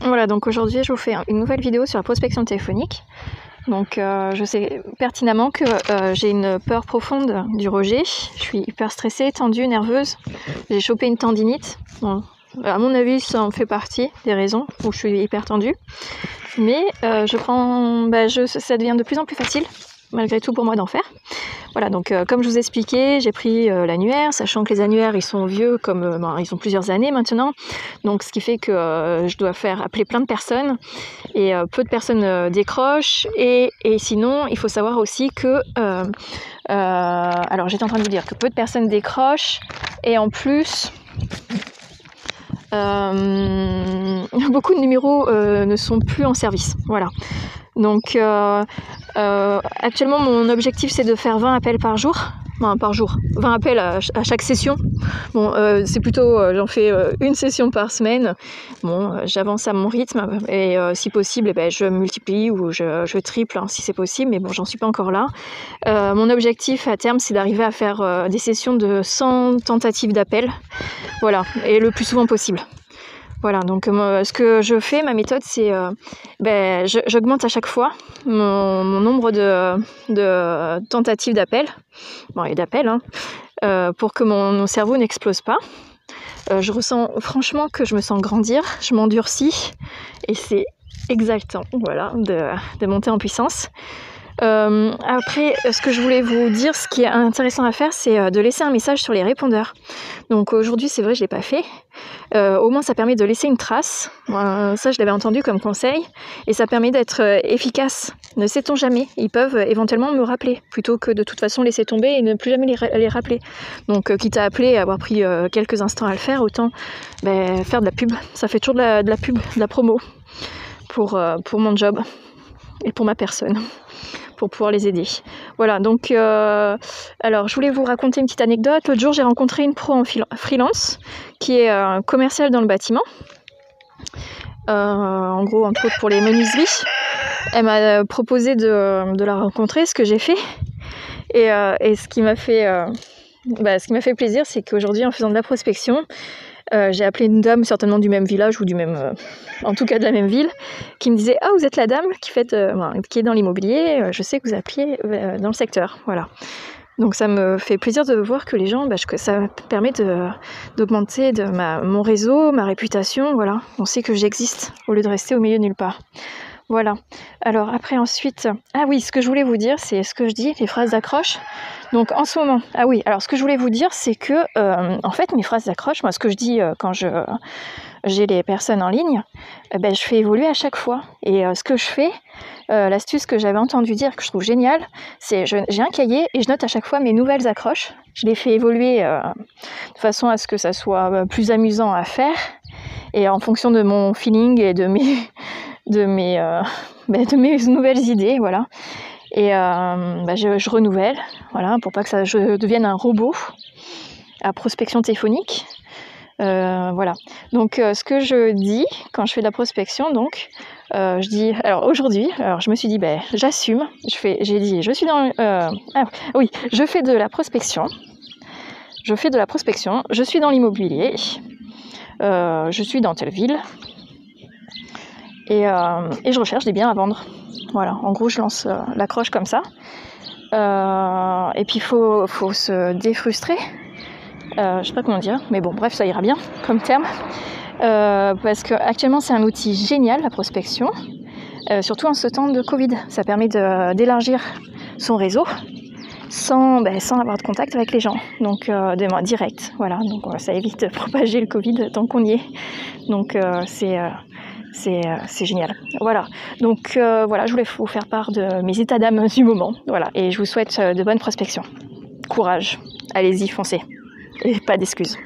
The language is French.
Voilà, donc aujourd'hui je vous fais une nouvelle vidéo sur la prospection téléphonique. Donc je sais pertinemment que j'ai une peur profonde du rejet. Je suis hyper stressée, tendue, nerveuse. J'ai chopé une tendinite. Bon, à mon avis, ça en fait partie des raisons où je suis hyper tendue. Mais ça devient de plus en plus facile, malgré tout, pour moi d'en faire. Voilà, donc comme je vous expliquais, j'ai pris l'annuaire, sachant que les annuaires, ils sont vieux, ils ont plusieurs années maintenant. Donc ce qui fait que je dois appeler plein de personnes, et peu de personnes décrochent. Et sinon, il faut savoir aussi que... alors j'étais en train de vous dire que peu de personnes décrochent, et en plus... beaucoup de numéros ne sont plus en service. Voilà. Donc actuellement mon objectif c'est de faire 20 appels par jour. Enfin, par jour, 20 appels à chaque session. Bon, c'est plutôt, j'en fais une session par semaine. Bon, j'avance à mon rythme et si possible, je multiplie ou je triple si c'est possible, mais bon, j'en suis pas encore là. Mon objectif à terme, c'est d'arriver à faire des sessions de 100 tentatives d'appel. Voilà, et le plus souvent possible. Voilà, donc ce que je fais, ma méthode, c'est j'augmente à chaque fois mon nombre de tentatives d'appel, et d'appels, pour que mon cerveau n'explose pas. Je ressens franchement que je me sens grandir, je m'endurcis, et c'est exact, voilà, de monter en puissance. Après, ce que je voulais vous dire, ce qui est intéressant à faire, c'est de laisser un message sur les répondeurs. Donc aujourd'hui, c'est vrai, je l'ai pas fait. Au moins, ça permet de laisser une trace. Ça, je l'avais entendu comme conseil, et ça permet d'être efficace. Ne sait-on jamais, ils peuvent éventuellement me rappeler, plutôt que de toute façon laisser tomber et ne plus jamais les rappeler. Donc, quitte à appeler et avoir pris quelques instants à le faire, autant faire de la pub. Ça fait toujours de la pub, de la promo pour mon job et pour ma personne, pour pouvoir les aider. Voilà, donc alors je voulais vous raconter une petite anecdote. L'autre jour, j'ai rencontré une pro en freelance qui est commerciale dans le bâtiment. En gros, entre autres pour les menuiseries. Elle m'a proposé de la rencontrer, ce que j'ai fait. Et ce qui m'a fait plaisir, c'est qu'aujourd'hui, en faisant de la prospection, j'ai appelé une dame certainement du même village ou en tout cas de la même ville, qui me disait « Ah, vous êtes la dame qui est dans l'immobilier, je sais que vous appuyez dans le secteur. » Voilà. Donc ça me fait plaisir de voir que les gens, que ça permet d'augmenter mon réseau, ma réputation. Voilà. On sait que j'existe au lieu de rester au milieu de nulle part. Voilà. Alors après ensuite, ah oui, ce que je voulais vous dire, c'est ce que je dis, les phrases d'accroche. Donc en ce moment, ah oui, alors ce que je voulais vous dire, c'est que en fait mes phrases d'accroche, moi ce que je dis quand j'ai les personnes en ligne, je fais évoluer à chaque fois. Et ce que je fais, l'astuce que j'avais entendu dire, que je trouve géniale, c'est j'ai un cahier et je note à chaque fois mes nouvelles accroches. Je les fais évoluer de façon à ce que ça soit plus amusant à faire, et en fonction de mon feeling et de mes nouvelles idées, voilà. Et je renouvelle, voilà, pour pas que je devienne un robot à prospection téléphonique. Voilà. Donc ce que je dis quand je fais de la prospection, donc je dis, alors aujourd'hui, je me suis dit, j'assume. J'ai dit, je suis dans, je fais de la prospection. Je suis dans l'immobilier. Je suis dans telle ville. Et je recherche des biens à vendre. Voilà, en gros, je lance l'accroche comme ça. Et puis, il faut se défrustrer. Je sais pas comment dire, mais bon, bref, ça ira bien comme terme. Parce qu'actuellement, c'est un outil génial, la prospection. Surtout en ce temps de Covid. Ça permet d'élargir son réseau sans avoir de contact avec les gens. Donc, direct. Voilà, donc ça évite de propager le Covid tant qu'on y est. Donc, c'est génial. Voilà. Donc je voulais vous faire part de mes états d'âme du moment. Voilà. Et je vous souhaite de bonnes prospections. Courage. Allez-y, foncez. Et pas d'excuses.